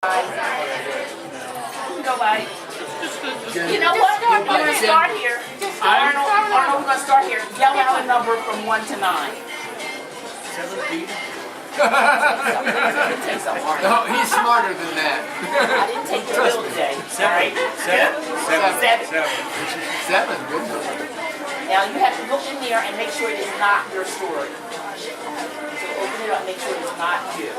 Go by. You know what? We're going to start here. Arnold, we're going to start here. Yell out a number from 1 to 9. 17. No, he's smarter than that. I didn't take the bill today. Seven. Seven, good number. Now you have to look in there and make sure it is not your story. So open it up, make sure it's not you.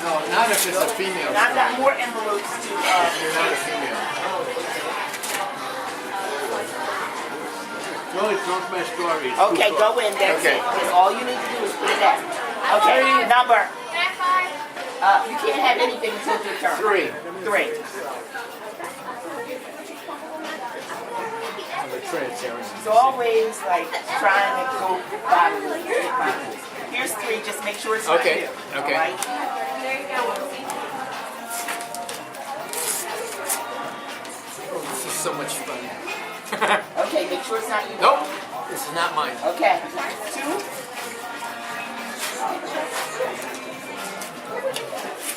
No, not if it's a female. And I've got more envelopes to You're not a female. Really, don't my story. Okay, go in, that's Okay. it. Because all you need to do is put it down. Okay, number. You can't have anything until your turn. 3. 3. It's always like trying to go by the rules. Here's 3, just make sure it's not Okay, you. okay. All right? There you go. Oh, this is so much fun. Okay, make sure it's not you. Nope, this is not mine. Okay. 2.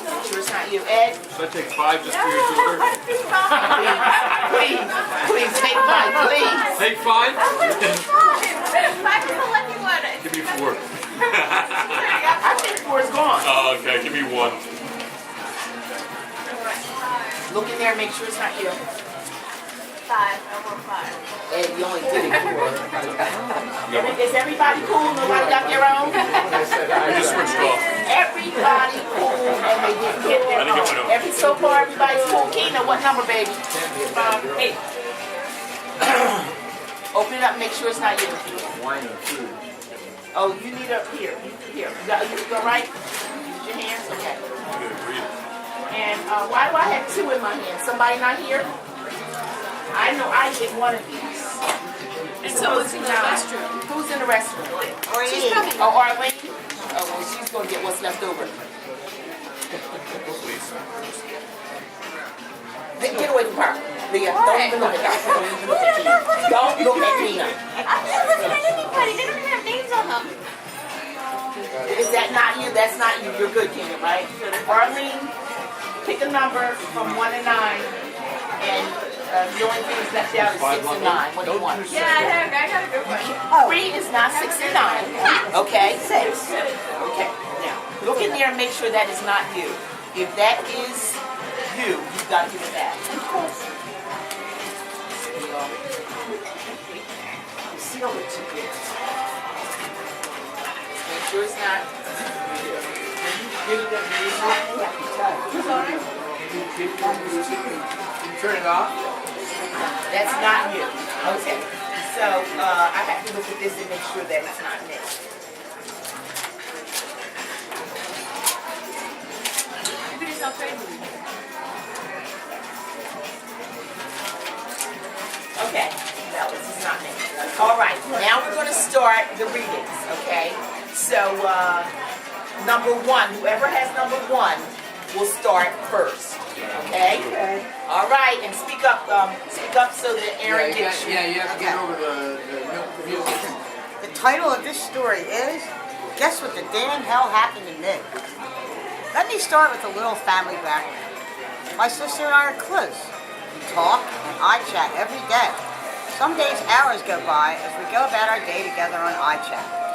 Make sure it's not you. Ed, So I take 5 just for your sister? please take mine, please. Take 5? Give me 4. I think 4 is gone. Oh, okay. Give me 1. Look in there and make sure it's not you. 5. I want 5. Ed, you only did it 4. Is everybody cool? Nobody got their own? I just switched off. Everybody cool and they didn't get their I didn't get own. my own. So far, everybody's cool. Kena, what number, baby? 8. Open it up and make sure it's not you. Wine and food. Oh, you need a, here. You go right? Use your hands? Okay. And why do I have 2 in my hand? Somebody not here? I know I get one of these. And so it's in the restroom. Who's in the restroom? She's coming. Oh, Arlene? Oh, well, she's going to get what's left over. Get away from her. Leah, don't even look at her. Don't look at Nina. I'm not looking at anybody. They don't even have names on them. Is that not you? That's not you. You're good, Kena, right? Arlene, pick a number from 1 to 9. And the only thing that's left out is 6 and 9. What do you want? Yeah, I got a good one. 3 is not 6 and 9. Okay? 6. Okay. Now, look in there and make sure that is not you. If that is you, you've got to give it back. Seal it together. Make sure it's not you. Sorry? Turn it off. That's not you. Okay. So I have to look at this and make sure that it's not me. Maybe it's not crazy. Okay. No, this is not me. All right. Now we're going to start the readings. Okay. So number 1, whoever has number 1 will start first. Okay? All right, and speak up so that Aaron gets you. You have to get over the music. The title of this story is, Guess What the Damn Hell Happened to Me? Let me start with a little family background. My sister and I are close. We talk and iChat every day. Some days hours go by as we go about our day together on iChat.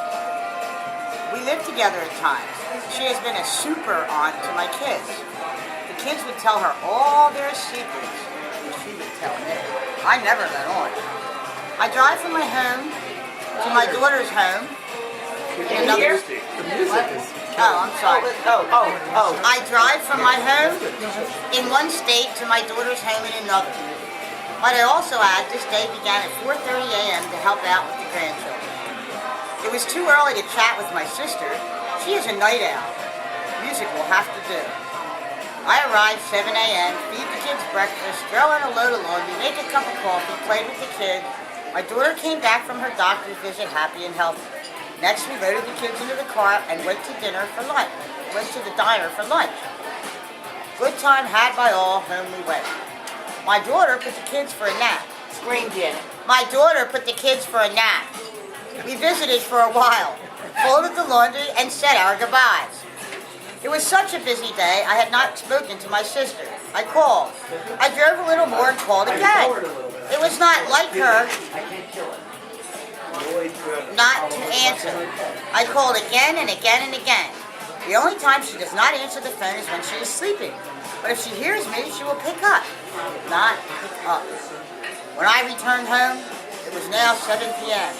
We live together at times. She has been a super aunt to my kids. The kids would tell her all their secrets, and she would tell me. I never let on. I drive from my home to my daughter's home. In here? The music is... Oh, I'm sorry. Oh. I drive from my home in one state to my daughter's home in another. But I also add, this day began at 4:30 a.m. to help out with the grandchildren. It was too early to chat with my sister. She is a night owl. Music will have to do. I arrived 7 a.m., feed the kids breakfast, throw in a load of laundry, make a cup of coffee, played with the kids. My daughter came back from her doctor's visit happy and healthy. Next, we loaded the kids into the car and went to diner for lunch. Went to the diner for lunch. Good time had by all, home we went. My daughter put the kids for a nap. Scream, Janet. My daughter put the kids for a nap. We visited for a while. folded the laundry, and said our goodbyes. It was such a busy day, I had not spoken to my sister. I called. I drove a little more and called again. It was not like her not to answer. I called again and again and again. The only time she does not answer the phone is when she is sleeping. But if she hears me, she will pick up. Not pick up. When I returned home, it was now 7 p.m.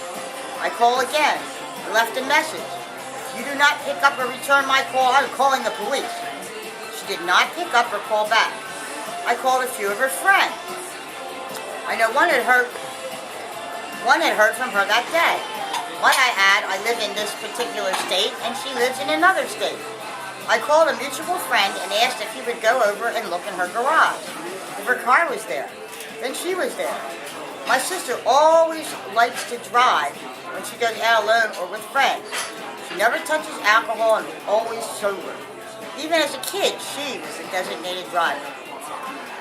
I called again and left a message. If you do not pick up or return my call, I'm calling the police. She did not pick up or call back. I called a few of her friends. I know one had heard from her that day. Might I add, I live in this particular state and she lives in another state. I called a mutual friend and asked if he would go over and look in her garage. If her car was there, then she was there. My sister always likes to drive when she goes out alone or with friends. She never touches alcohol and is always sober. Even as a kid, she was a designated driver.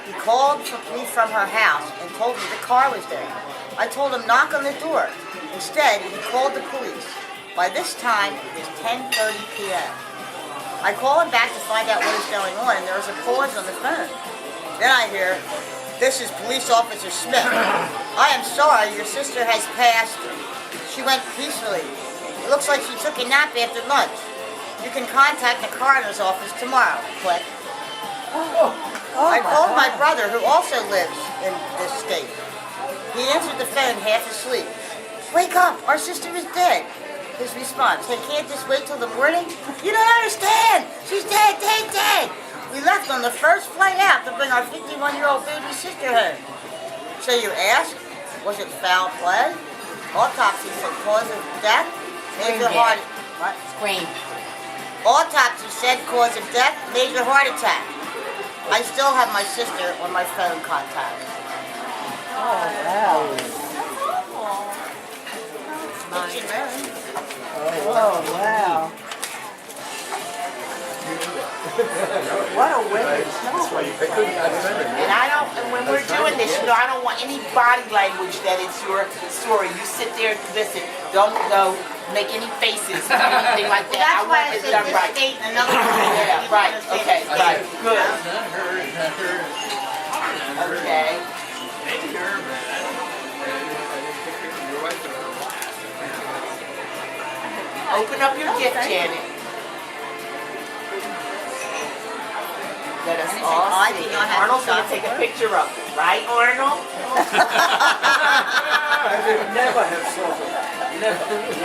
He called me from her house and told me the car was there. I told him knock on the door. Instead, he called the police. By this time, it was 10:30 p.m. I called him back to find out what was going on, and there was a pause on the phone. Then I hear, "This is Police Officer Smith. I am sorry, your sister has passed. She went peacefully. It looks like she took a nap after lunch. You can contact the coroner's office tomorrow." Click. I called my brother, who also lives in this state. He answered the phone half asleep. "Wake up, our sister is dead." His response, "They can't just wait till the morning? You don't understand! She's dead, dead, dead!" We left on the first flight out to bring our 51-year-old baby sister home. So you ask, was it foul play? Autopsy said cause of death, major heart... What? Scream. Autopsy said cause of death, major heart attack. I still have my sister on my phone contact. Oh, wow. What a way to snow. And when we're doing this, I don't want any body language that it's your story. You sit there and listen. Don't go make any faces, anything like that. That's why I want it said done this right. state and another Yeah, right. Okay, right. Good. Not her, not her. Okay. Open up your gift, Janet. Let us all I see. do not have Arnold's to gonna stop take a for picture of it, right, Arnold? Never have sold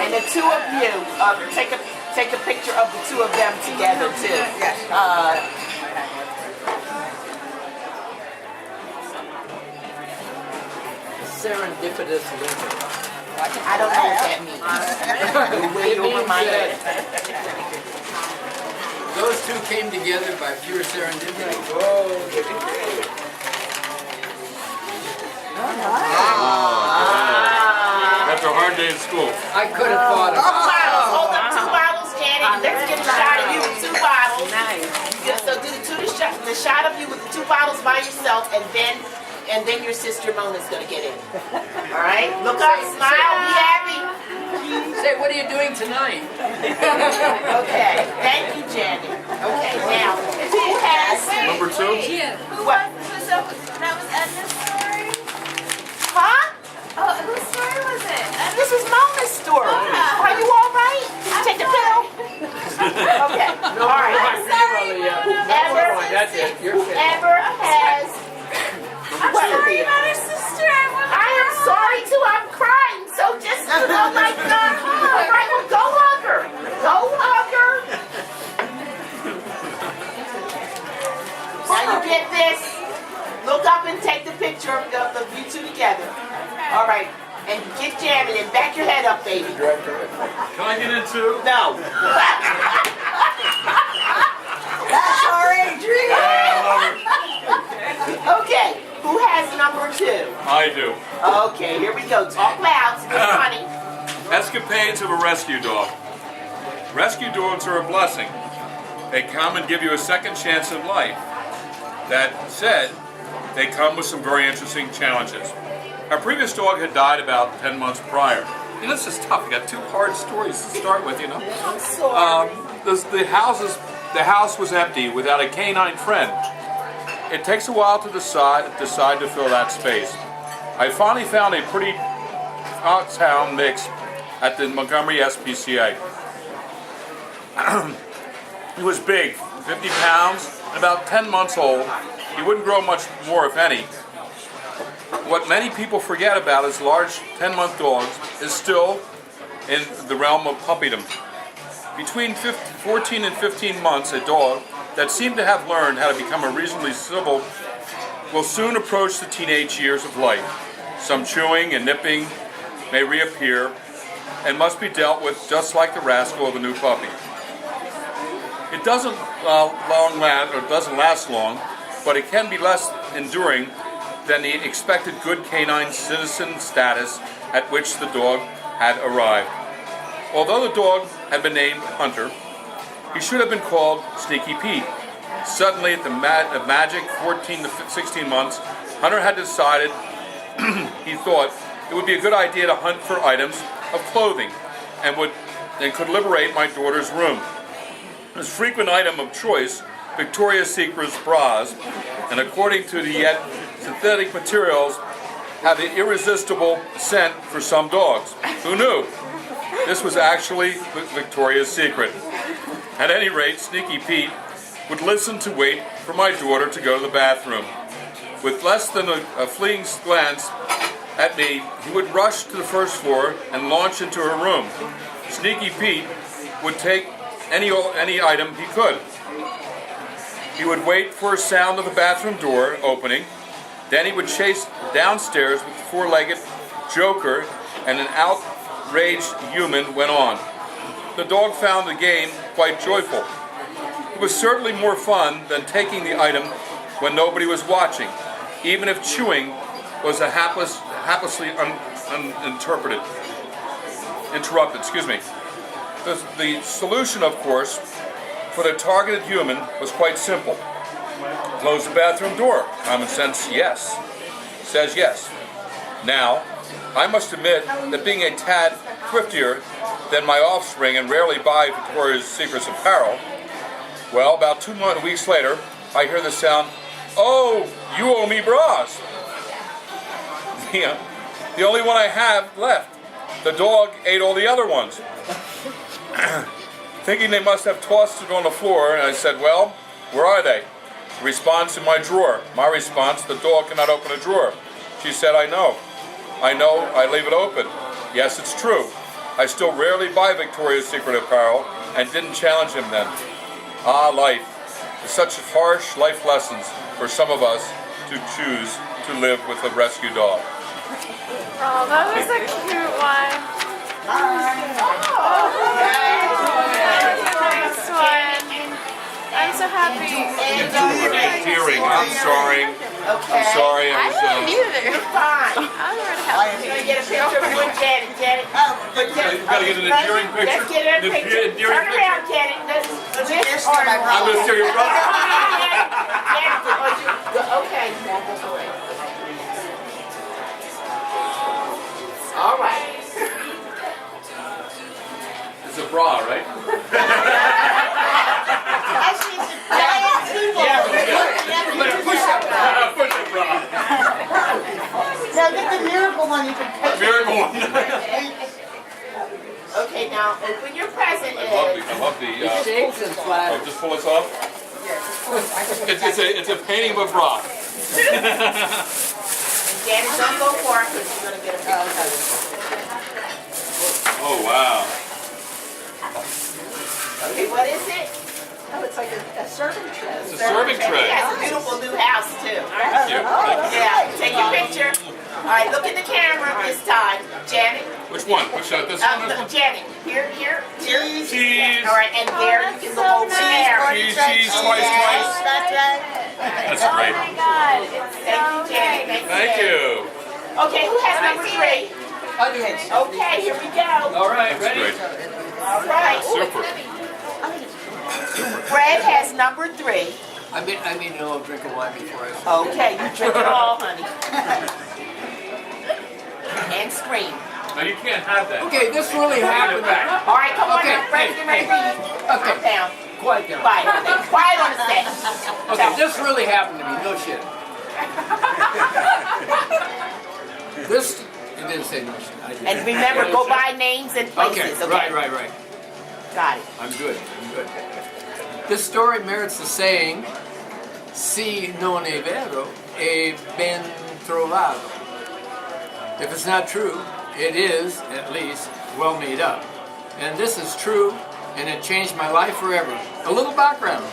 And the two of you, take a picture of the two of them together too. Yes. serendipitous living. I don't know what that means. Way over my head. Those two came together by pure serendipity. After a hard day at school. I could have thought of Two bottles. Hold up 2 bottles, Janet. Let's get a shot of you with 2 bottles. So do the shot of you with the 2 bottles by yourself, and then your sister Mona's gonna get in. All right. Look up, smile, be happy. Say, what are you doing tonight? Okay. Thank you, Janet. Okay. Now, who has? Number 2? What? That was Edna's story? Huh? Oh, whose story was it? This is Mona's story. Are you all right? Did you take the pill? Okay. All right. That's it. You're fit. Whoever has. I'm sorry about her sister. I am sorry too. I'm crying. So just, oh my God. All right, well, go hug her. Go hug her. Now you get this. Look up and take the picture of you two together. All right. And get Janet and back your head up, baby. Can I get in too? No. That's our Adrian. Okay. Who has number 2? I do. Okay, here we go. Talk loud. It's funny. Escapades of a rescue dog. Rescue dogs are a blessing. They come and give you a second chance in life. That said, they come with some very interesting challenges. Our previous dog had died about 10 months prior. You know, this is tough. You got two hard stories to start with, you know. I'm sorry. The house was empty without a canine friend. It takes a while to decide to fill that space. I finally found a pretty out-town mix at the Montgomery SPCA. He was big, 50 pounds, and about 10 months old. He wouldn't grow much more, if any. What many people forget about his large 10-month dogs is still in the realm of puppydom. Between 14 and 15 months, a dog that seemed to have learned how to become a reasonably civil will soon approach the teenage years of life. Some chewing and nipping may reappear and must be dealt with just like the rascal of a new puppy. It doesn't last long, but it can be less enduring than the expected good canine citizen status at which the dog had arrived. Although the dog had been named Hunter, he should have been called Sneaky Pete. Suddenly, at the magic 14 to 16 months, Hunter had decided, he thought, it would be a good idea to hunt for items of clothing and could liberate my daughter's room. His frequent item of choice, Victoria's Secret's bras, and according to the yet synthetic materials, have an irresistible scent for some dogs. Who knew? This was actually Victoria's Secret. At any rate, Sneaky Pete would listen to wait for my daughter to go to the bathroom. With less than a fleeting glance at me, he would rush to the first floor and launch into her room. Sneaky Pete would take any item he could. He would wait for a sound of the bathroom door opening. Then he would chase downstairs with the four-legged joker, and an outraged human went on. The dog found the game quite joyful. It was certainly more fun than taking the item when nobody was watching, even if chewing was haplessly interrupted. The solution, of course, for the targeted human was quite simple. Close the bathroom door. Common sense, yes. Says yes. Now, I must admit that being a tad thriftier than my offspring and rarely buy Victoria's Secret's apparel, well, about 2 weeks later, I hear the sound, "Oh, you owe me bras." The only one I have left. The dog ate all the other ones. Thinking they must have tossed it on the floor, and I said, "Well, where are they?" Response, "In my drawer." My response, "The dog cannot open a drawer." She said, "I know, I leave it open." Yes, it's true. I still rarely buy Victoria's Secret apparel and didn't challenge him then. Ah, life. Such harsh life lessons for some of us to choose to live with a rescue dog. Oh, that was a cute one. Nice one. I'm so happy. Tearing. I'm sorry. Okay. I'm sorry. I didn't either. You're fine. I don't know where to help You're gonna get a picture of you and Janet. Janet. You gotta get an endearing picture. Let's get a picture. Turn around, Janet. This or I'm gonna steal your brother. Okay. All right. It's a bra, right? Actually, it's a giant people. Push-up bra. Now get the miracle one. You can take Miracle one. Okay, now open your present. I love the. Shapes and flags. Just pull this off. It's a painting of a bra. Janet, don't go far because you're gonna get a picture. Oh wow. Okay, what is it? Oh, it's like a serving tray. It's a serving tray. It has a beautiful new house too. Thank you. Yeah, take your picture. All right, look at the camera this time, Janet. Which one? Which this one? This one? Janet, here. Cheese. All right, and there you can look over there. Cheese, twice. That's right. That's Oh great. my God, it's Thank so you, Janet. great. Thank you. Okay, who has number 3? I do. Okay, here we go. All right, That's ready? great. All right. Super. Fred has number 3. I mean, a little drink of wine before I. Okay, you drink it all, honey. And scream. No, you can't have that. Okay, this really happened. All right, come on Okay, now. Friends, get ready to read. Okay. Calm down. Quiet down. Quiet. Quiet on the set. Okay, this really happened to me. No shit. This, it didn't say no shit. I did. And remember, go by names and places, Okay, right. Got it. I'm good. This story merits the saying, si non è vero, è ben trovato. If it's not true, it is, at least, well made up. And this is true, and it changed my life forever. A little background.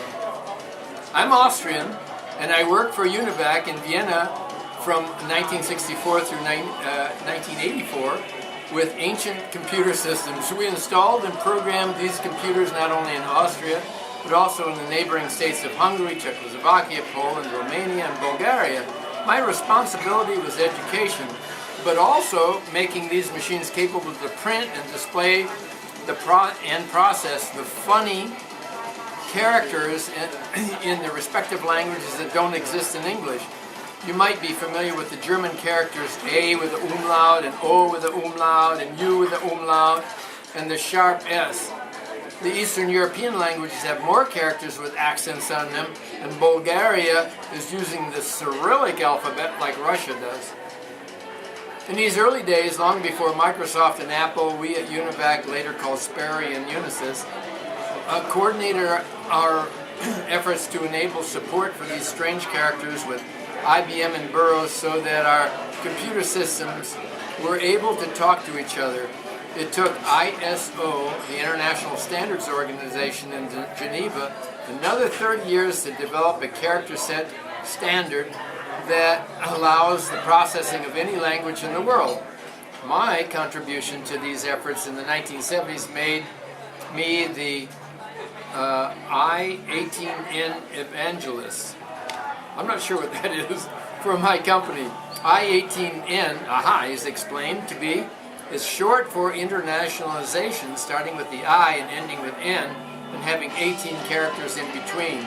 I'm Austrian, and I worked for Univac in Vienna from 1964 through 1984 with ancient computer systems. We installed and programmed these computers not only in Austria, but also in the neighboring states of Hungary, Czechoslovakia, Poland, Romania, and Bulgaria. My responsibility was education, but also making these machines capable to print and display and process the funny characters in the respective languages that don't exist in English. You might be familiar with the German characters A with the umlaut and O with the umlaut and U with the umlaut and the sharp S. The Eastern European languages have more characters with accents on them, and Bulgaria is using the Cyrillic alphabet like Russia does. In these early days, long before Microsoft and Apple, we at Univac, later called Sperry and Unisys, coordinated our efforts to enable support for these strange characters with IBM and Burroughs so that our computer systems were able to talk to each other. It took ISO, the International Standards Organization in Geneva, another 30 years to develop a character set standard that allows the processing of any language in the world. My contribution to these efforts in the 1970s made me the I-18N evangelist. I'm not sure what that is for my company. I-18N, is explained to be, is short for internationalization, starting with the I and ending with N, and having 18 characters in between.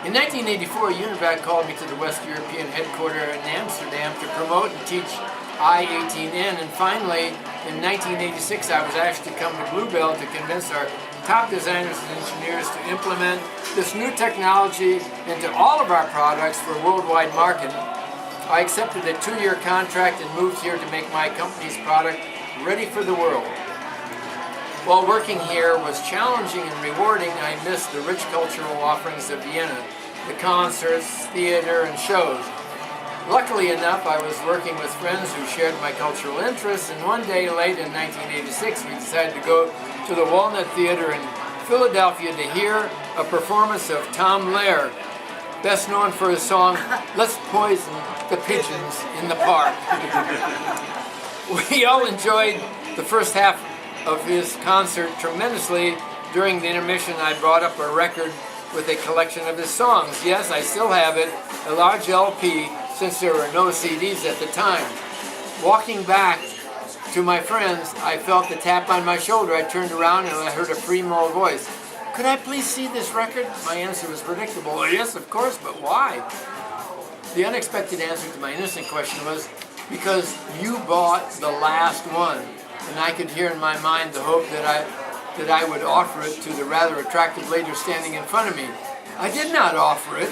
In 1984, Univac called me to the West European headquarters in Amsterdam to promote and teach I-18N, and finally, in 1986, I was asked to come to Bluebell to convince our top designers and engineers to implement this new technology into all of our products for worldwide market. I accepted a 2-year contract and moved here to make my company's product ready for the world. While working here was challenging and rewarding, I missed the rich cultural offerings of Vienna, the concerts, theater, and shows. Luckily enough, I was working with friends who shared my cultural interests, and one day late in 1986, we decided to go to the Walnut Theater in Philadelphia to hear a performance of Tom Lehrer, best known for his song, "Let's Poison the Pigeons in the Park." We all enjoyed the first half of his concert tremendously. During the intermission, I brought up a record with a collection of his songs. Yes, I still have it, a large LP, since there were no CDs at the time. Walking back to my friends, I felt the tap on my shoulder. I turned around and I heard a female voice. "Could I please see this record?" My answer was predictable. "Yes, of course, but why?" The unexpected answer to my innocent question was, "Because you bought the last one." And I could hear in my mind the hope that I would offer it to the rather attractive lady standing in front of me. I did not offer it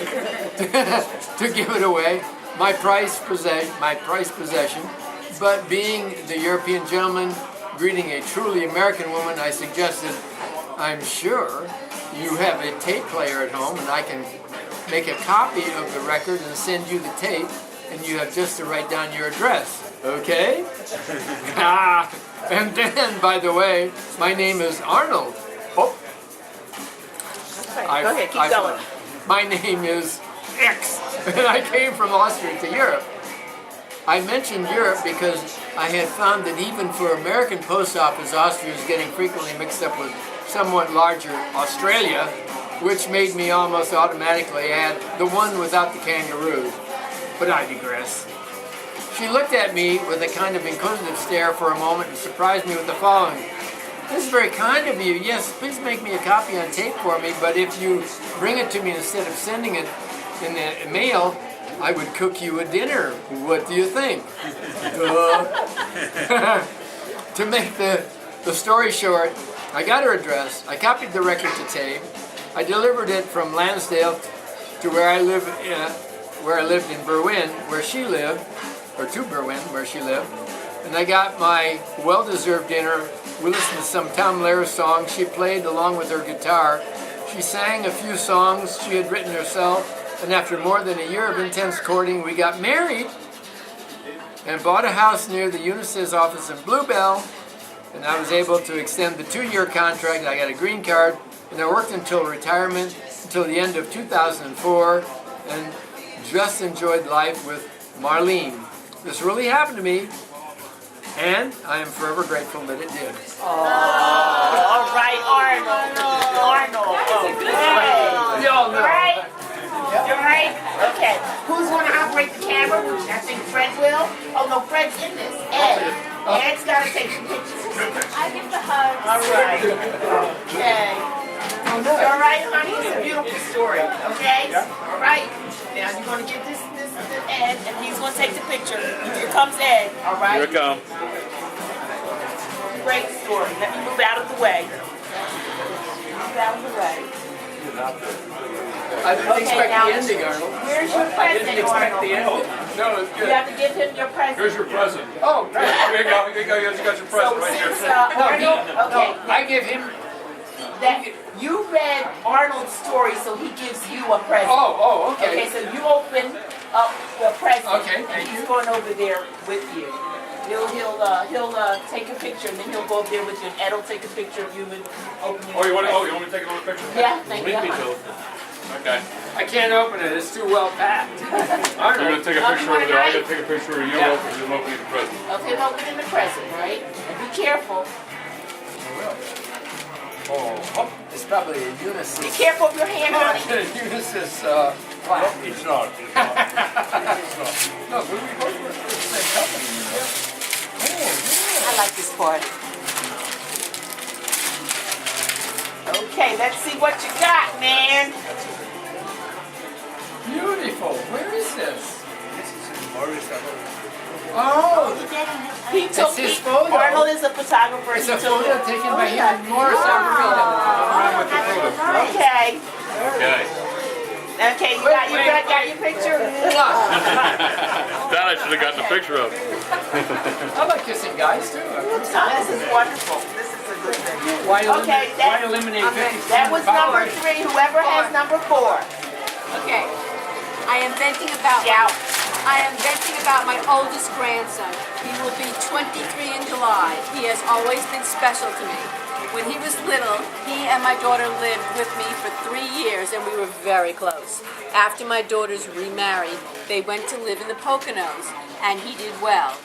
to give it away, my prized possession, but being the European gentleman greeting a truly American woman, I suggested, "I'm sure you have a tape player at home and I can make a copy of the record and send you the tape, and you have just to write down your address. Okay?" And then, by the way, my name is Arnold. Oh. Go ahead, keep going. My name is X, and I came from Austria to Europe. I mentioned Europe because I had found that even for American post office, Austria is getting frequently mixed up with somewhat larger Australia, which made me almost automatically add the one without the kangaroo. But I digress. She looked at me with a kind of inquisitive stare for a moment and surprised me with the following. "This is very kind of you. Yes, please make me a copy on tape for me, but if you bring it to me instead of sending it in the mail, I would cook you a dinner. What do you think? To make the story short, I got her address, I copied the record to tape, I delivered it from Lansdale to where I lived in Berwyn, where she lived, or to Berwyn, where she lived, and I got my well-deserved dinner. We listened to some Tom Lehrer songs she played along with her guitar. She sang a few songs she had written herself, and after more than a year of intense courting, we got married and bought a house near the Unisys office in Bluebell, and I was able to extend the 2-year contract. I got a green card, and I worked until retirement, until the end of 2004, and just enjoyed life with Marlene. This really happened to me, and I am forever grateful that it did. All right, Arnold. Arnold. Okay. You all know. Right? You right? Okay. Who's going to operate the camera? I think Fred will. Oh, no, Fred's in this. Ed. Ed's got to take some pictures. I give the hugs. All right. Okay. You all right, honey? It's a beautiful story. Okay? All right. Now you're going to give this to Ed, and he's going to take the picture. Here comes Ed. All right? Here it comes. Great story. Let me move out of the way. Move out of the way. I didn't expect now, the ending, Arnold. Where's your I present, didn't expect the Arnold? ending. No, it's You good. have to give him your present. Here's your present. Oh, great. Here you go. Here you go. You got your present So right since here. Arnold, okay, I give him. that you read Arnold's story, so he gives you a present. Oh, Okay, okay. so you open up the present, Okay, and thank he's you. going over there with you. He'll take a picture, and then he'll go over there with you, and Ed will take a picture of you and open it. Oh, you want me to take another picture? Yeah, thank you. Okay. I can't open it. It's too well packed. So you're gonna take a picture over there. I'm gonna take a picture of you opening the present. Okay, opening the present, right? And be careful. Oh, it's probably a Be Unisys. careful of your hand, honey. Unisys plaque. It's not. No, we both work for the same company. I like this part. Okay, let's see what you got, man. Beautiful. Where is this? Oh, Oh, you did it. He took his he- photo. Arnold is a photographer. it's He a took photo it. taken by him and Morris Alvarado. Okay. Okay. Okay, you got your picture? That I should have gotten a picture of. I like kissing guys too. This is wonderful. This is a good thing. Why Okay, eliminate 50%? That was number 3. Whoever has number 4. Okay. I am venting about Shout. my oldest grandson. He will be 23 in July. He has always been special to me. When he was little, he and my daughter lived with me for 3 years, and we were very close. After my daughters remarried, they went to live in the Poconos, and he did well.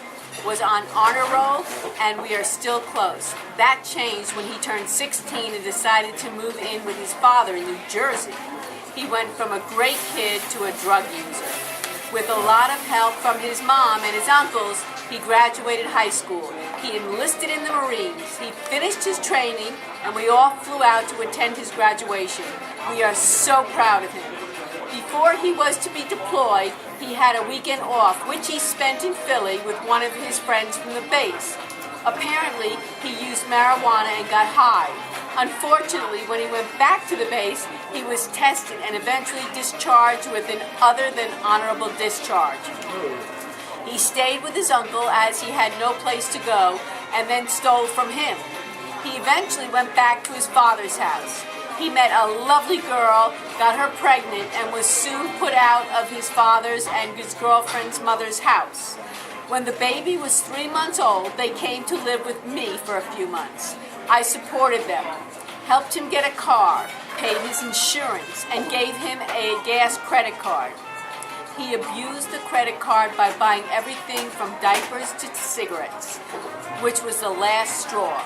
Was on honor roll, and we are still close. That changed when he turned 16 and decided to move in with his father in New Jersey. He went from a great kid to a drug user. With a lot of help from his mom and his uncles, he graduated high school. He enlisted in the Marines. He finished his training, and we all flew out to attend his graduation. We are so proud of him. Before he was to be deployed, he had a weekend off, which he spent in Philly with one of his friends from the base. Apparently, he used marijuana and got high. Unfortunately, when he went back to the base, he was tested and eventually discharged with an other than honorable discharge. He stayed with his uncle as he had no place to go and then stole from him. He eventually went back to his father's house. He met a lovely girl, got her pregnant, and was soon put out of his father's and his girlfriend's mother's house. When the baby was 3 months old, they came to live with me for a few months. I supported them, helped him get a car, paid his insurance, and gave him a gas credit card. He abused the credit card by buying everything from diapers to cigarettes, which was the last straw.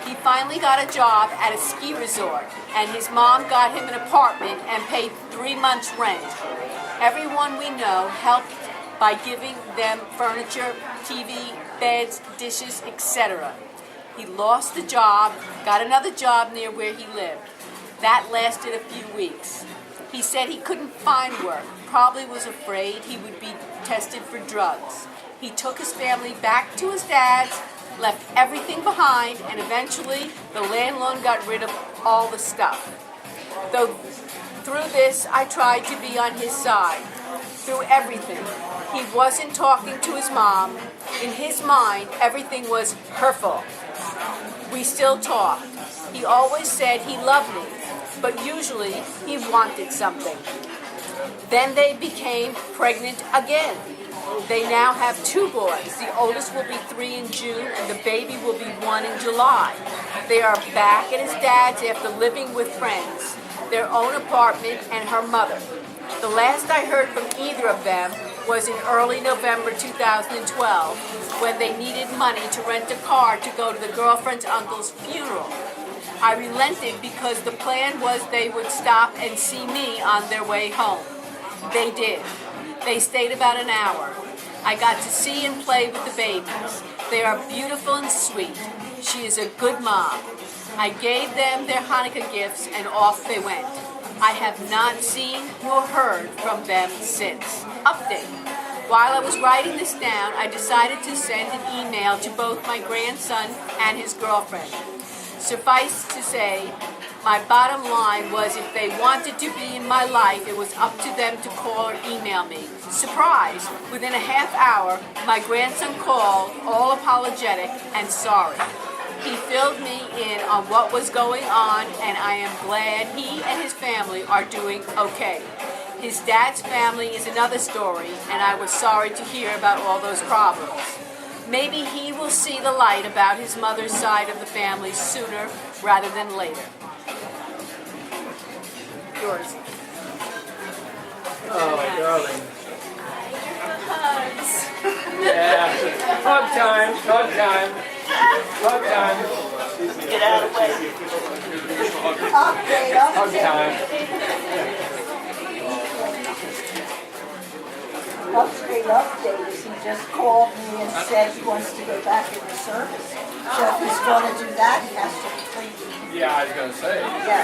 He finally got a job at a ski resort, and his mom got him an apartment and paid 3 months' rent. Everyone we know helped by giving them furniture, TV, beds, dishes, etc. He lost the job, got another job near where he lived. That lasted a few weeks. He said he couldn't find work, probably was afraid he would be tested for drugs. He took his family back to his dad's, left everything behind, and eventually the landlord got rid of all the stuff. Though through this, I tried to be on his side. Through everything. He wasn't talking to his mom. In his mind, everything was hurtful. We still talked. He always said he loved me, but usually he wanted something. Then they became pregnant again. They now have 2 boys. The oldest will be 3 in June and the baby will be 1 in July. They are back at his dad's after living with friends, their own apartment, and her mother. The last I heard from either of them was in early November 2012 when they needed money to rent a car to go to the girlfriend's uncle's funeral. I relented because the plan was they would stop and see me on their way home. They did. They stayed about an hour. I got to see and play with the babies. They are beautiful and sweet. She is a good mom. I gave them their Hanukkah gifts and off they went. I have not seen nor heard from them since. Update. While I was writing this down, I decided to send an email to both my grandson and his girlfriend. Suffice to say, my bottom line was if they wanted to be in my life, it was up to them to call or email me. Surprise! Within a half hour, my grandson called, all apologetic and sorry. He filled me in on what was going on, and I am glad he and his family are doing okay. His dad's family is another story, and I was sorry to hear about all those problems. Maybe he will see the light about his mother's side of the family sooner rather than later. Yours. Oh, darling. Hugs. Yeah. Hug time. Hug time. Hug time. Get out of the way. Hug time. Update is he just called me and said he wants to go back into service. So if he's going to do that, he has to complete. Yeah, I was going to say. Yeah.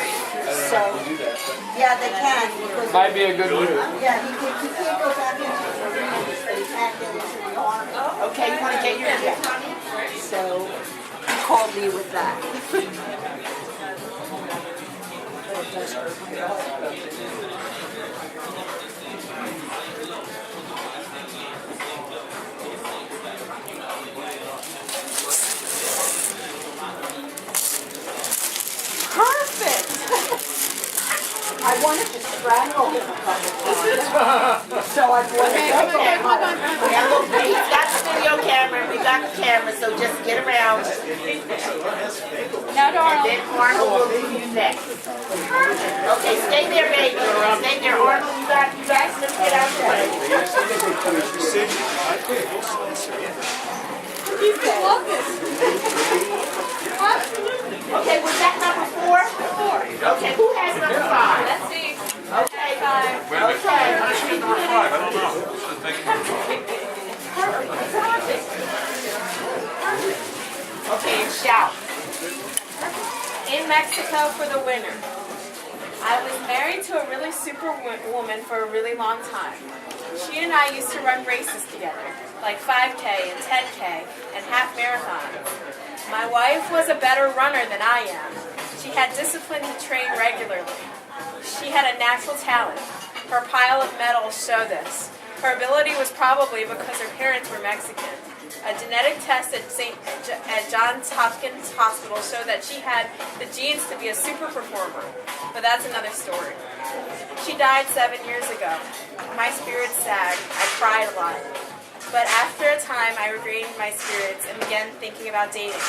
So, Do that, but yeah, they can. Because, might be a good move. yeah, he can't go back into service, but he can get into the army. Okay, you want to get your So he called me with that. Perfect. I wanted to strangle him a couple times, so I brought it up. Now look, we've got the video camera, we got the camera, so just get around. Now, And darling. then Arnold will do you next. Okay, stay there, baby. Stay there, Arnold. You got let's get out of the way. He's the longest. Okay, was that number 4? 4. Okay, who has number 5? Let's see. Okay, 5. Wait a minute. Okay. I should have number 5. I don't know. Okay, and shout. In Mexico for the winter. I was married to a really super woman for a really long time. She and I used to run races together, like 5K and 10K and half marathons. My wife was a better runner than I am. She had discipline to train regularly. She had a natural talent. Her pile of medals show this. Her ability was probably because her parents were Mexican. A genetic test at Johns Hopkins Hospital showed that she had the genes to be a super performer, but that's another story. She died 7 years ago. My spirits sagged. I cried a lot. But after a time, I regained my spirits and began thinking about dating.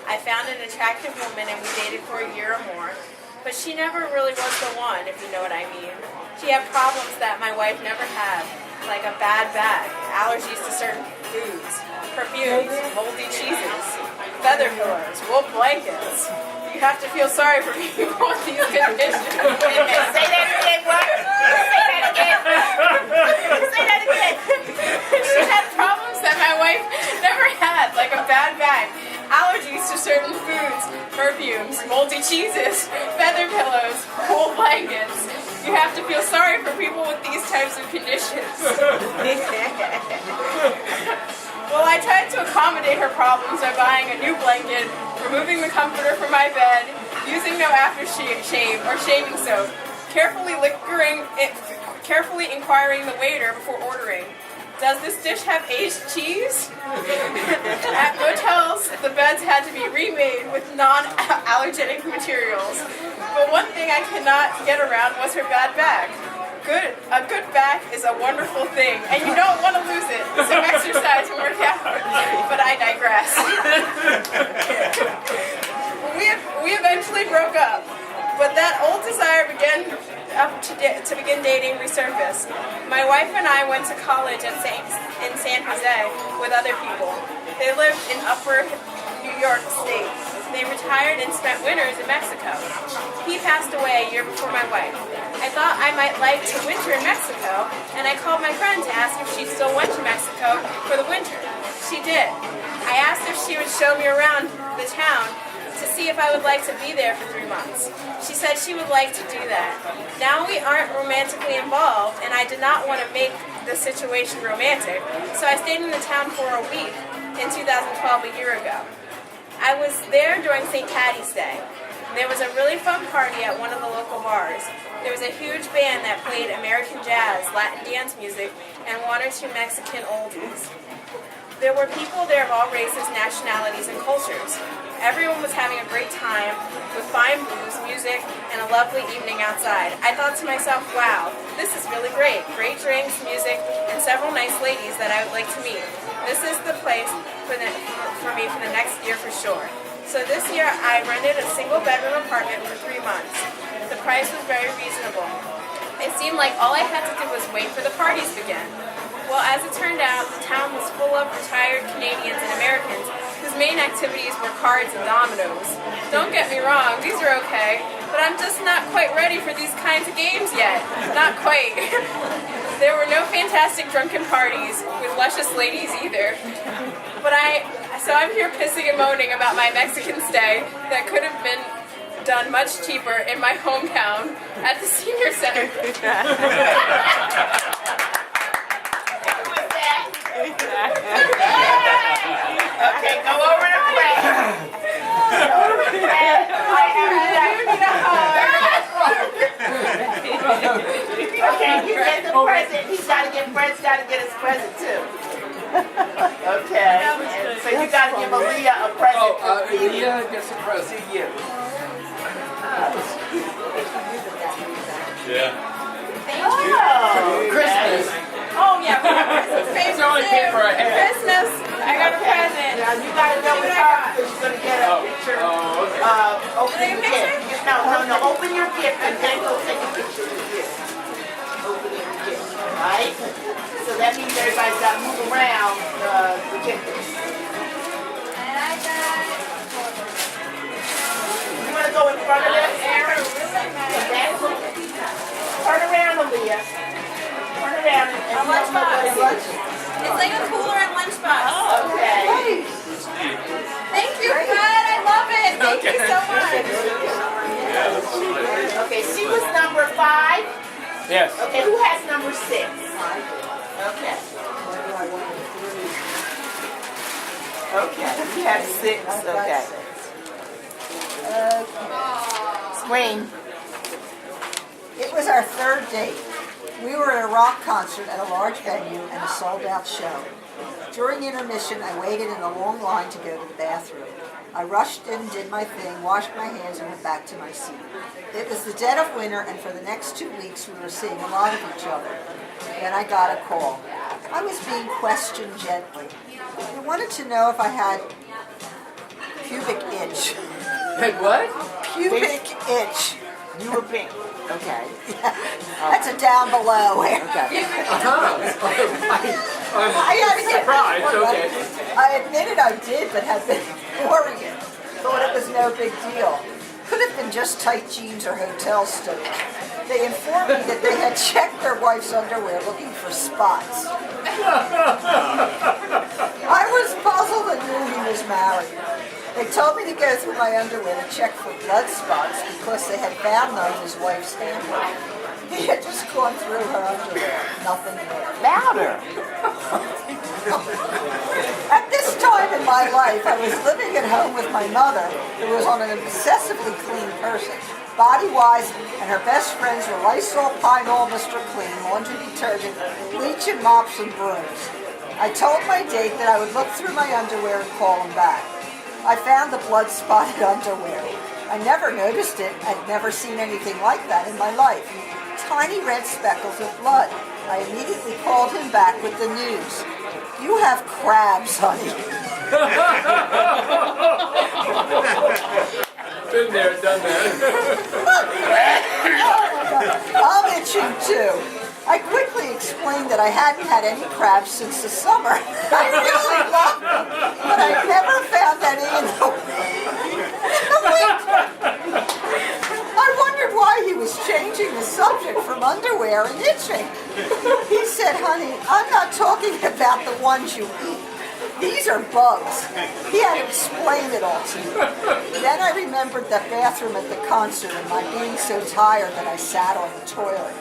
I found an attractive woman and we dated for a year or more, but she never really was the one, if you know what I mean. She had problems that my wife never had, like a bad back, allergies to certain foods, perfumes, moldy cheeses, feather pillows, wool blankets. You have to feel sorry for people with these conditions. Say that again, what? Say that again. Say that again. She had problems that my wife never had, like a bad back, allergies to certain foods, perfumes, moldy cheeses, feather pillows, accommodate her problems by buying a new blanket, removing the comforter from my bed, using no aftershave or shaving soap, carefully inquiring the waiter before ordering. Does this dish have aged cheese? At hotels, the beds had to be remade with non-allergenic materials. But one thing I could not get around was her bad back. A good back is a wonderful thing, and you don't want to lose it. So exercise and work out. But I digress. we eventually broke up, but that old desire to begin dating resurfaced. My wife and I went to college in San Jose with other people. They lived in upper New York State. They retired and spent winters in Mexico. He passed away a year before my wife. I thought I might like to winter in Mexico, and I called my friend to ask if she still went to Mexico for the winter. She did. I asked if she would show me around the town to see if I would like to be there for 3 months. She said she would like to do that. Now we aren't romantically involved, and I did not want to make the situation romantic, so I stayed in the town for a week in 2012, a year ago. I was there during St. Patty's Day. There was a really fun party at one of the local bars. There was a huge band that played American jazz, Latin dance music, and 1 or 2 Mexican oldies. There were people there of all races, nationalities, and cultures. Everyone was having a great time with fine blues, music, and a lovely evening outside. I thought to myself, wow, this is really great. Great drinks, music, and several nice ladies that I would like to meet. This is the place for me for the next year for sure. So this year I rented a single bedroom apartment for 3 months. The price was very reasonable. It seemed like all I had to do was wait for the parties to begin. Well, as it turned out, the town was full of retired Canadians and Americans whose main activities were cards and dominoes. Don't get me wrong, these are okay, but I'm just not quite ready for these kinds of games yet. Not quite. There were no fantastic drunken parties with luscious ladies either. So I'm here pissing and moaning about my Mexican stay that could have been done much cheaper in my hometown at the senior center. Okay, go over to Fred. Go over to Fred. Okay, you get the present. Fred's got to get his present too. Okay, and so you got to give Aaliyah a present. Aaliyah gets a present. Yeah. Oh, Christmas. Oh yeah, we have Christmas It's only paper I have. Christmas. I got a present. now you got to know See it's what I hard got. because you're going to get a picture. Open Take a your picture? gift. No, open your gift and then go take a picture of your gift. Open your gift, right? So that means everybody's got to move around the gift. And I got You want to go in front of this? Okay. Turn around, Aaliyah. Turn around and a lunchbox. lunch. It's like a cooler and lunchbox. Okay. Thank you, Fred. I love it. Thank you so much. Okay, she was number 5. Yes. Okay, who has number 6? Okay. Okay, we have 6. Okay. Screen. It was our 3rd date. We were at a rock concert at a large venue and a sold-out show. During intermission, I waited in a long line to go to the bathroom. I rushed in, did my thing, washed my hands, and went back to my seat. It was the dead of winter, and for the next 2 weeks, we were seeing a lot of each other. Then I got a call. I was being questioned gently. They wanted to know if I had pubic itch. Hey, what? Pubic itch. You were pink. Okay. That's a down below. Okay. I'm surprised, okay. I admitted I did, but had been ignoring it. Thought it was no big deal. Could have been just tight jeans or hotel stuff. They informed me that they had checked their wife's underwear looking for spots. I was puzzled and knew he was married. They told me to go through my underwear to check for blood spots because they had found none in his wife's handbag. He had just gone through her underwear. Nothing there. Louder. At this time in my life, I was living at home with my mother, who was on an obsessively clean person, body-wise, and her best friends were Lysol, Pine-All, Mr. Clean, laundry detergent, bleach, and mops and brooms. I told my date that I would look through my underwear and call him back. I found the blood-spotted underwear. I never noticed it. I'd never seen anything like that in my life. Tiny red speckles of blood. I immediately called him back with the news. You have crabs, honey. Been there, done that. I'm itching too. I quickly explained that I hadn't had any crabs since the summer. I really loved them, but I never found any in the winter. I wondered why he was changing the subject from underwear and itching. He said, honey, I'm not talking about the ones you eat. These are bugs. He had to explain it all to me. Then I remembered that bathroom at the concert and my being so tired that I sat on the toilet.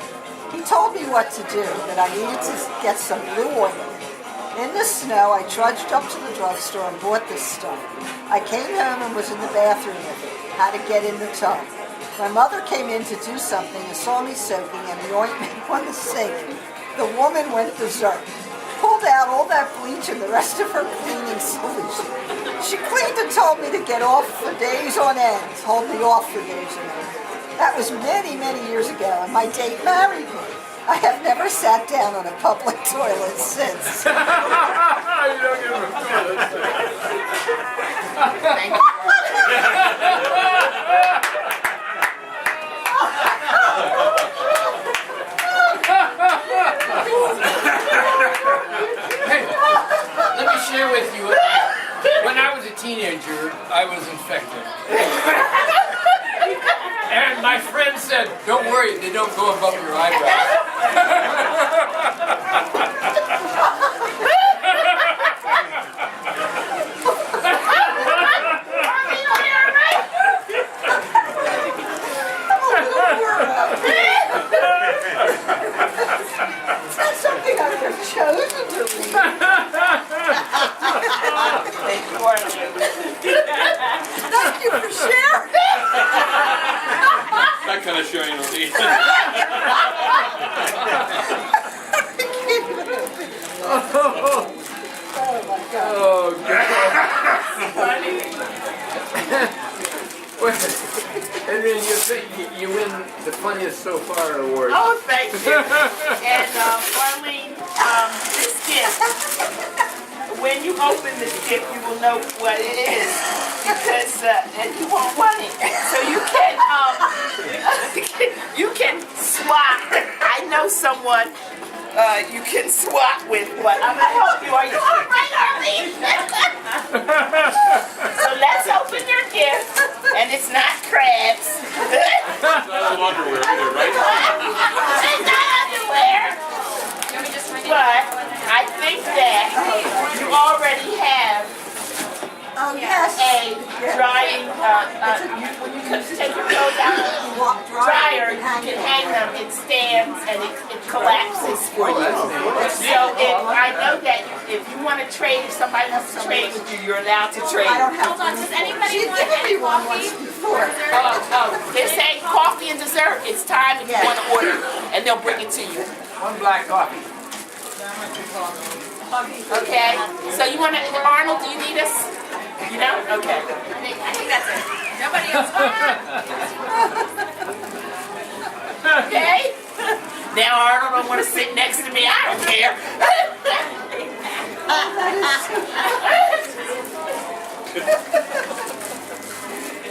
He told me what to do, that I needed to get some blue ointment. In the snow, I trudged up to the drugstore and bought this stuff. I came home and was in the bathroom with it, had to get in the tub. My mother came in to do something and saw me soaking and the ointment on the sink. The woman went berserk. Pulled out all that bleach and the rest of her cleaning solution. She cleaned and told me to get off for days on end, hold me off for days on end. That was many, many years ago, and my date married me. I have never sat down on a public toilet since. You don't give him a toilet. Thank you. Hey, let me share with you. When I was a teenager, I was infected. And my friend said, don't worry, they don't go above your eyebrows. That's something I would have chosen to read. Thank you for sharing. That kind of show you don't need. Oh my God. Oh, God. And then you win the funniest so far award. Oh, thank you. And Marlene, this gift, when you open this gift, you will know what it is, because and you won't want it. So you can swap. I know someone you can swap with, but I'm gonna help you. Are you all right, Arlene? So let's open your gift, and it's not crabs. It's not underwear either, right? It's not underwear. But I think that you already have Oh yes. a drying, when you take your clothes out of the dryer, you can hang them, it stands and it collapses for you. So I know that if you want to trade, if somebody wants to trade with you, you're allowed to trade. I don't have Hold on, does anybody She's want given me any one coffee? once before. They're saying coffee and dessert. It's time if you want to order, and they'll bring it to you. One black coffee. Okay? So you want to, Arnold, do you need us? You know? Okay. I think that's it. Nobody else. Okay? Now Arnold don't want to sit next to me. I don't care.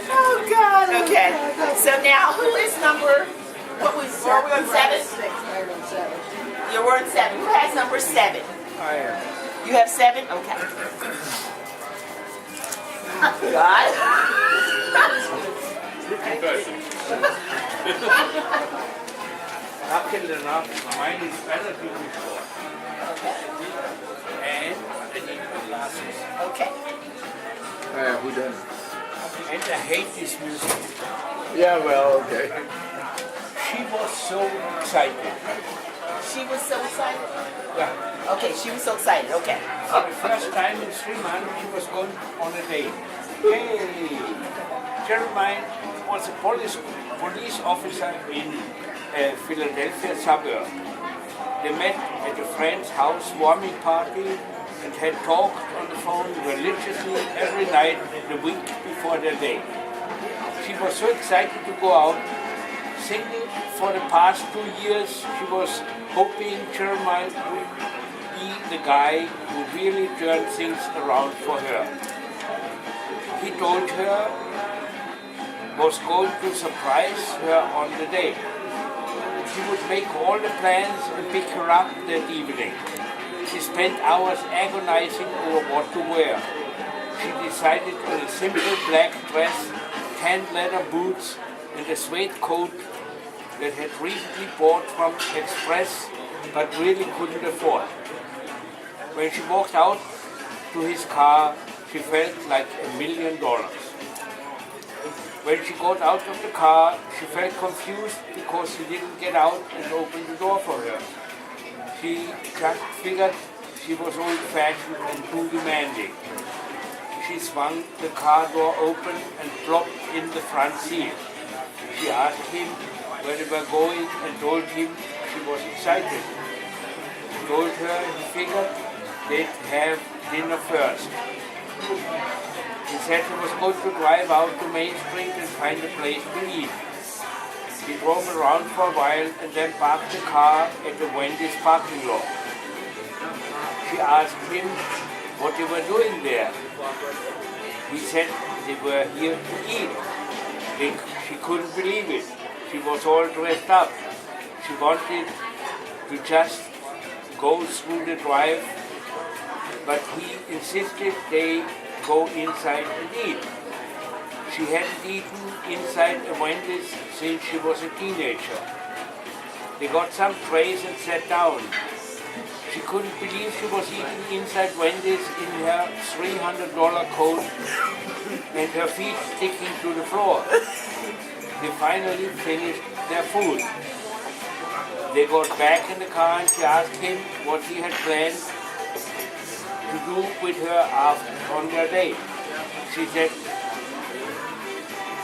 Oh God. Okay. So now who is number? What was? Are we on 7? Yeah, we're on 7. Who has number 7? I am. You have 7? Okay. God. Confession. Not killed enough. Mine is better than before. Okay. And I need my glasses. Okay. Who doesn't? And I hate this music. Yeah, well, okay. She was so excited. She was so excited. Yeah. Okay, she was so excited. Okay. For the first time in 3 months, she was going on a date. Hey! Jeremiah was a police officer in Philadelphia suburb. They met at a friend's house warming party and had talked on the phone religiously every night the week before their date. She was so excited to go out. Thinking for the past 2 years, she was hoping Jeremiah would be the guy who really turned things around for her. He told her was going to surprise her on the day. He would make all the plans and pick her up that evening. She spent hours agonizing over what to wear. She decided on a simple black dress, tan leather boots, and a suede coat that had recently bought from Express but really couldn't afford. When she walked out to his car, she felt like $1 million. When she got out of the car, she felt confused because he didn't get out and open the door for her. She just figured she was old-fashioned and too demanding. She swung the car door open and plopped in the front seat. She asked him where they were going and told him she was excited. He told her he figured they'd have dinner first. He said he was going to drive out to Main Street and find a place to eat. He drove around for a while and then parked the car at the Wendy's parking lot. She asked him what they were doing there. He said they were here to eat. She couldn't believe it. She was all dressed up. She wanted to just go through the drive, but he insisted they go inside and eat. She hadn't eaten inside a Wendy's since she was a teenager. They got some trays and sat down. She couldn't believe she was eating inside Wendy's in her $300 coat and her feet sticking to the floor. They finally finished their food. They got back in the car and she asked him what he had planned to do with her after on their date. She said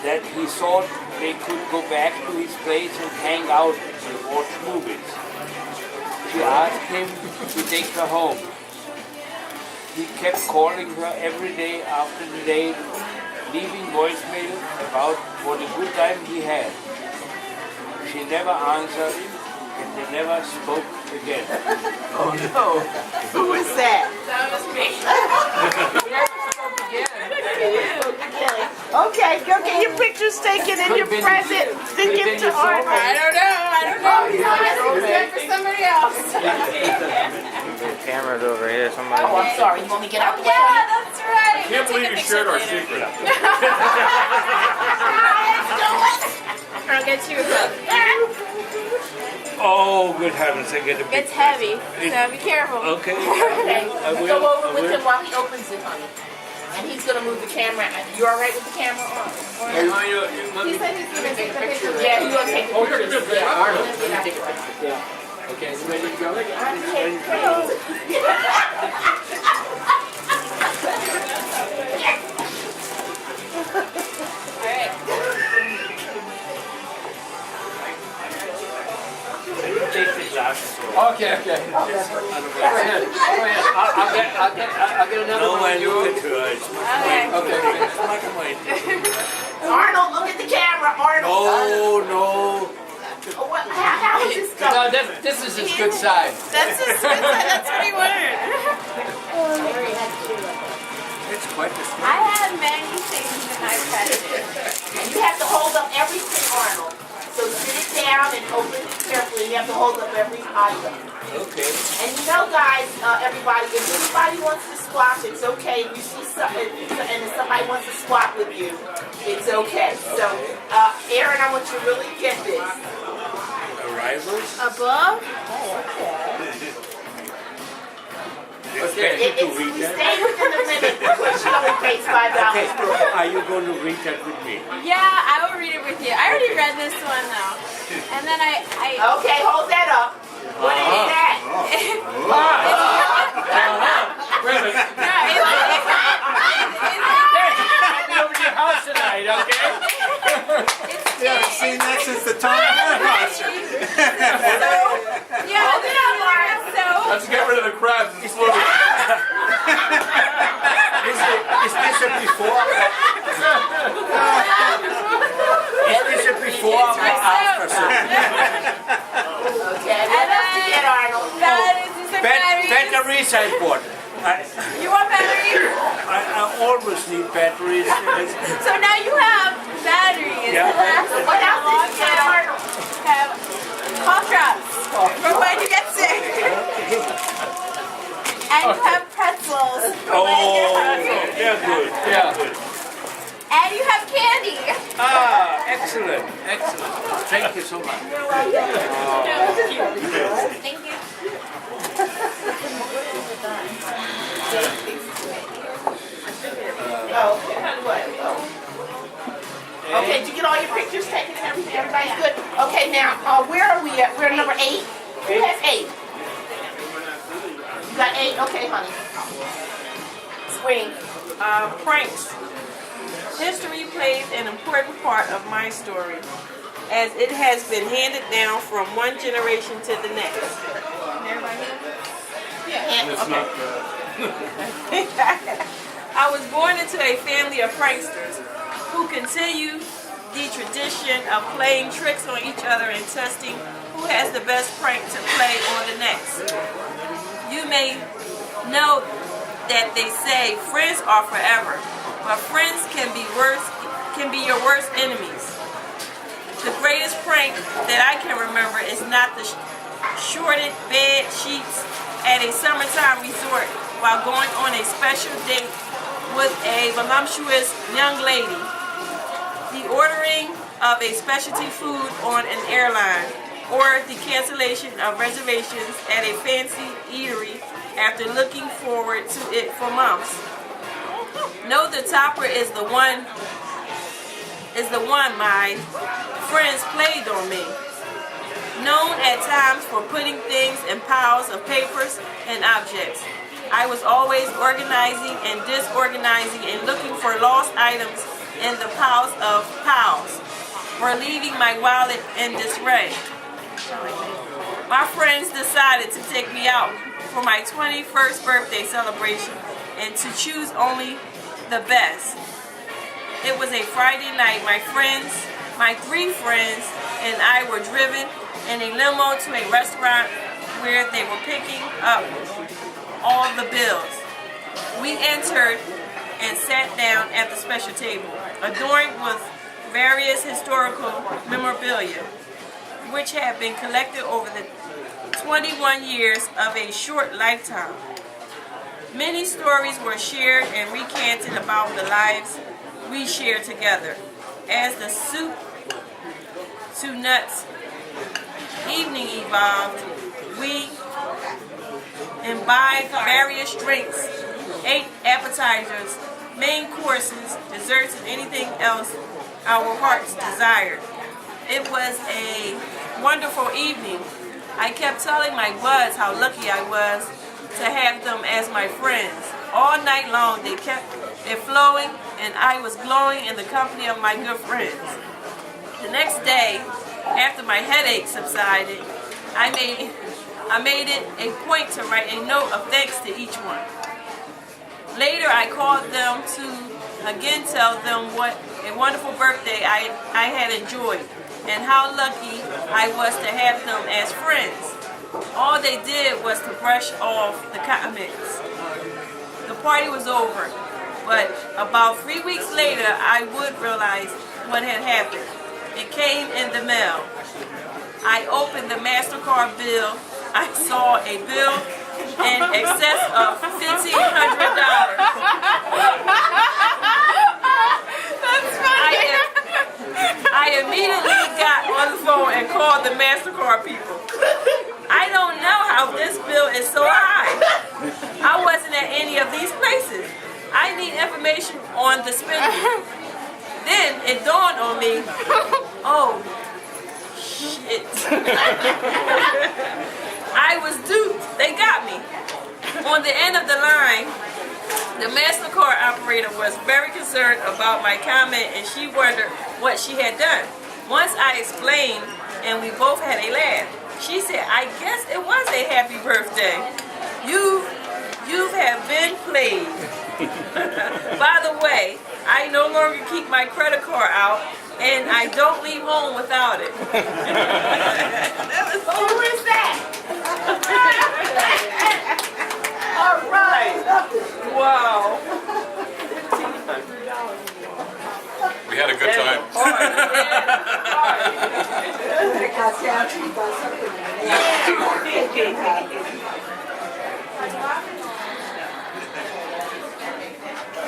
that he thought they could go back to his place and hang out and watch movies. She asked him to take her home. He kept calling her every day after the date, leaving voicemail about what a good time he had. She never answered and they never spoke again. Oh no. Who was that? That was me. Okay, go get your pictures taken and your present. Stick it to Arnold. I don't know. It's good for somebody else. The camera's over here. Somebody. Oh, I'm sorry. You want me to get out the way? Yeah, that's right. Can't believe you shared our secret. I'll get you a book. Oh, good heavens, I get a big It's heavy, so be careful. Okay. Okay. I will. Go over I with will. him while he opens it, honey. And he's gonna move the camera. You all right with the camera on? He said he's going to take the picture. Yeah, he's gonna take the pictures. Yeah. Arnold, let me take a picture. Yeah. Okay, you ready to go? Take the glasses off. Okay. Go ahead. I'll get another No, one. I You. look at her. It's Okay. Okay. black and white. Arnold, look at the camera, Arnold. No. What, how is this No, going? this is his good side. That's his good side. That's what he wanted. It's quite a story. I have many things in my present. And you have to hold up everything, Arnold. So sit it down and open it carefully. You have to hold up every item. Okay. And you know, guys, everybody, if anybody wants to swap, it's okay. If you see something, and if somebody wants to swap with you, it's okay. So, Aaron, I want you to really get this. Arrivals? A book? Okay. We stay within the limit because she only pays $5 for it. Are you going to read that with me? Yeah, I will read it with you. I already read this one though. And then I Okay, hold that up. What is that? Wait a minute. Happy over your house tonight, okay? Yeah, I've seen that since the Tom Hanks concert. Yeah, Hold it up, Laura. so Let's get rid of the crabs. It's slow. Is this a before? Is this a before or after? Okay, what else you get, Arnold? that is just a battery. Batteries I bought. You want batteries? I always need batteries. So now you have batteries. Yeah. What else did you get, Arnold? Have cough drops for when you get sick. And you have pretzels for when you're hungry. They're good. Yeah. And you have candy. Ah, excellent, excellent. Thank you so much. Thank you. Okay, did you get all your pictures taken and everything? Everybody's good? Okay, now, where are we at? We're at number 8? Who has 8? You got 8? Okay, honey. Swing. Pranks. History plays an important part of my story, as it has been handed down from one generation to the next. I was born into a family of pranksters who continue the tradition of playing tricks on each other and testing who has the best prank to play on the next. You may know that they say friends are forever, but friends can be your worst enemies. The greatest prank that I can remember is not the shorted bed sheets at a summertime resort while going on a special date with a voluptuous young lady. The ordering of a specialty food on an airline, or the cancellation of reservations at a fancy eatery after looking forward to it for months. No, the topper is the one my friends played on me. Known at times for putting things in piles of papers and objects, I was always organizing and disorganizing and looking for lost items in the piles of piles, or leaving my wallet in disarray. My friends decided to take me out for my 21st birthday celebration and to choose only the best. It was a Friday night. My 3 friends, and I were driven in a limo to a restaurant where they were picking up all the bills. We entered and sat down at the special table, adorned with various historical memorabilia, which had been collected over the 21 years of a short lifetime. Many stories were shared and recanted about the lives we shared together. As the soup to nuts evening evolved, we imbibed various drinks, ate appetizers, main courses, desserts, and anything else our hearts desired. It was a wonderful evening. I kept telling my buds how lucky I was to have them as my friends. All night long they kept it flowing, and I was glowing in the company of my good friends. The next day, after my headache subsided, I made it a point to write a note of thanks to each one. Later, I called them to again tell them what a wonderful birthday I had enjoyed and how lucky I was to have them as friends. All they did was to brush off the comments. The party was over, but about 3 weeks later, I would realize what had happened. It came in the mail. I opened the MasterCard bill. I saw a bill in excess of $1,500. That's funny. I immediately got on the phone and called the MasterCard people. I don't know how this bill is so high. I wasn't at any of these places. I need information on the spending. Then it dawned on me, oh, shit. I was duped. They got me. On the end of the line, the MasterCard operator was very concerned about my comment and she wondered what she had done. Once I explained and we both had a laugh, she said, I guess it was a happy birthday. You have been played. By the way, I no longer keep my credit card out and I don't leave home without it. Who is that? All right. Wow. We had a good time. It got down to you got something.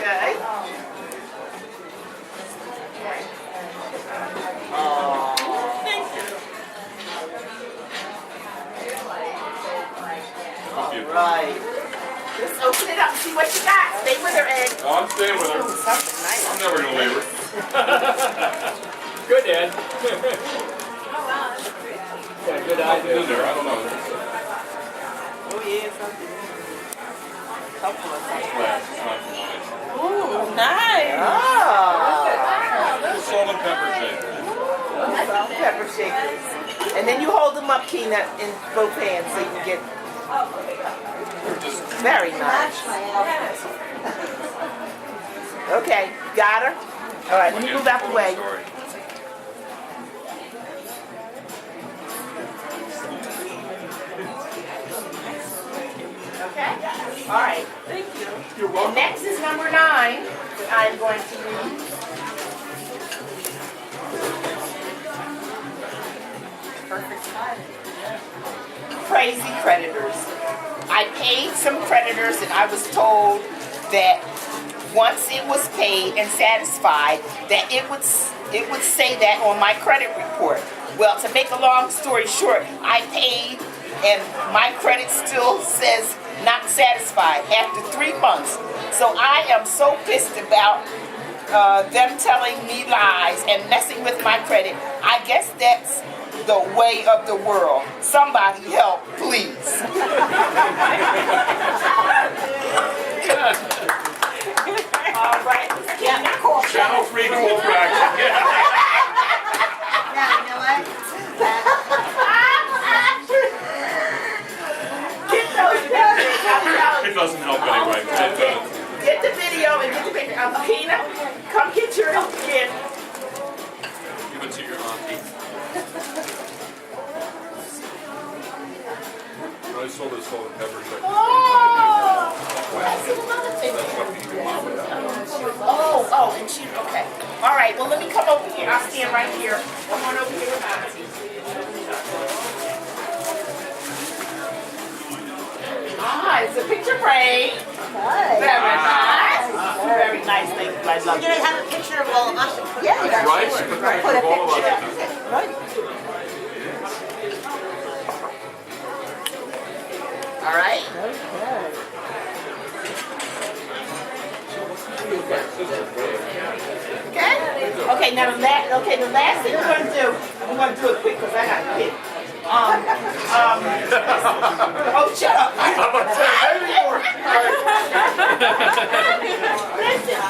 Okay. Right. Let's open it up and see what you got. Stay with her, Ed. Oh, I'm staying with her. Ooh, something nice. I'm never gonna leave her. Good, Ed. Good idea. In there, I don't know. Oh yeah, something. Couple of things. Glass, it's not nice. Ooh, nice. Salt and pepper shake. Salt and pepper shakers. And then you hold them up, Keena, in both hands so you can get very nice. Okay, got her? All right, let me move out the way. Okay? All right. Thank you. You're welcome. Next is number 9 that I'm going to read. Perfect. Crazy creditors. I paid some creditors and I was told that once it was paid and satisfied that it would say that on my credit report. Well, to make a long story short, I paid and my credit still says not satisfied after 3 months. So I am so pissed about them telling me lies and messing with my credit. I guess that's the way of the world. Somebody help, please. All right. Channel free cool traction. Now, you know what? Get those pictures. I'm telling It doesn't help anyway. It does. Get the video and get the picture. Keena, come get your gift. Give it to your auntie. I saw this salt and pepper shake. Oh, that's another thing. Oh, and she, okay. All right, well, let me come over here. I'll stand right here. Come on over here with Auntie. Ah, it's a picture frame. Very nice. Very nice. Thank you. I love You're it. gonna have a picture of all of us. Yeah, that's Right? sure. Put a Put a picture of picture. all of Right. All right. Okay. Okay. Now the last thing we're gonna do it quick because I got to hit. Oh, shut up. Listen.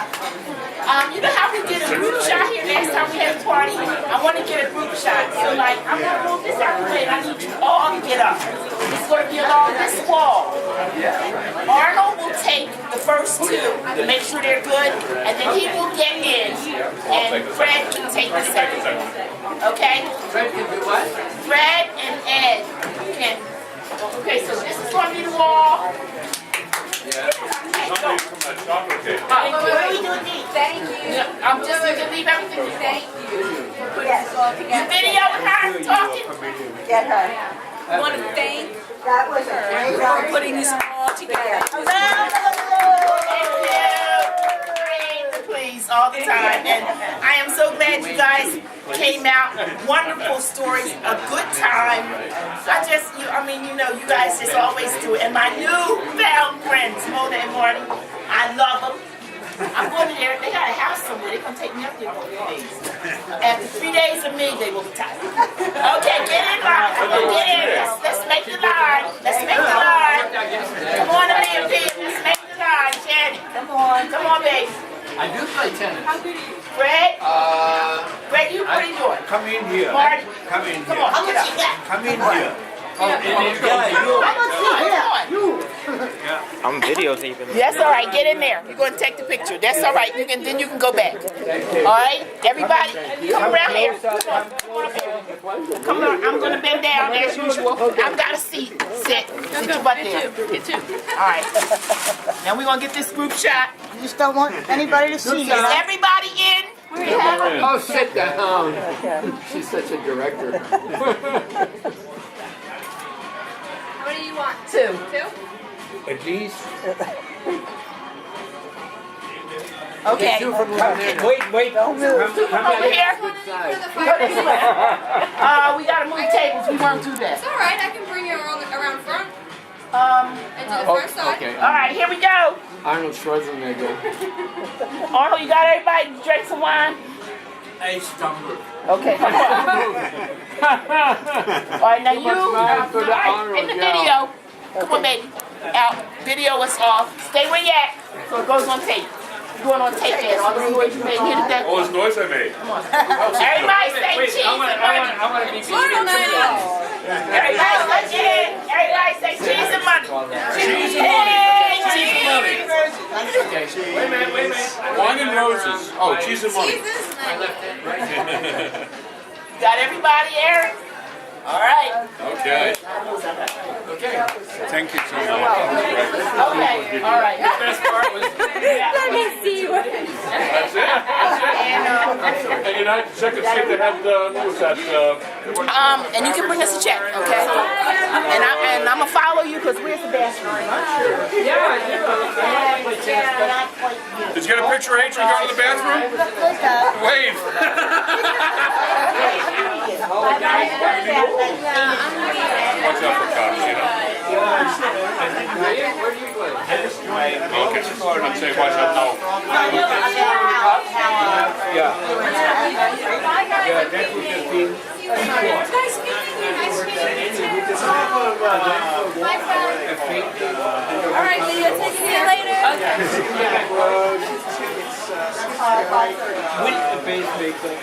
You know how we did a group shot here last time we had a party? I want to get a group shot. So, like, I'm going to move this out the way and I need you all to get up. It's going to be along this wall. Arnold will take the first 2 to make sure they're good, and then he will get in, and Fred can take the second. Okay? Fred can do what? Fred and Ed can. Okay, so this is going to be the wall. Somebody from that chocolate cake. What are we doing these? Thank you. I'm just going to leave everything. Thank you. Put Yes. this all You together. video with her talking? Get her. I want to thank That was a great for idea. putting this all together. Thank you. Please, all the time. And I am so glad you guys came out. Wonderful stories, a good time. You guys just always do it. And my newfound friends, Mona and Marty, I love them. I'm going to there. They got a house somewhere. They're going to take me up there for 3 days. After 3 days of me, they will retire. Okay, get in line. Get in. Let's make the line. Let's make the line. Come on, Amelia P. Let's make the line, Shannon. Come on, baby. I do play tennis. Fred? Fred, what are you doing? Come in here. Marty? Come in Come here. on, get up. Come in here. I'm videotaping it. That's all right. Get in there. You're going to take the picture. That's all right. Then you can go back. All right? Everybody, come around here. Come on up here. Come on. I'm going to bend down as usual. I've got a seat. Sit your butt there. All right. Now we're going to get this group shot. You just don't want anybody to see you. Is everybody in? Oh, sit down. She's such a director. How many do you want? 2. 2? At least. Okay. Wait. Come Over here. We got to move tables. We won't do that. It's alright, I can bring you around front Um. and do the first side. Okay. All right. Here we go. Arnold Schwarzenegger. Arnold, you got everybody to drink some wine? I stumbled. Okay, come on. All right, now you, for the Arnold, in the yeah. video, come on, baby. Out, video us off. Stay where you at, so it goes on tape. You're going on tape there. All the noise you made, hit it that. All this noise I made. Everybody say cheese and money. Everybody say cheese. Everybody say cheese and money. Cheese and money. Cheese and money. Wait a minute. Wine and roses. Oh, cheese and money. Got everybody, Eric? All right. Okay. Okay. Thank you so much. Okay. All right. Let me see what That's it. And United Second State that had, what was that? And you can bring us a check, okay? And I'm gonna follow you because where's the bathroom? Did you get a picture of H and go to the bathroom? Wave. Watch out for cops, you know? Where do you play? Okay. I'm saying watch out, no. Yeah, that would have been Nice meeting you. Nice meeting you too. My friend. Alright, video take see you later. with the pacemaker.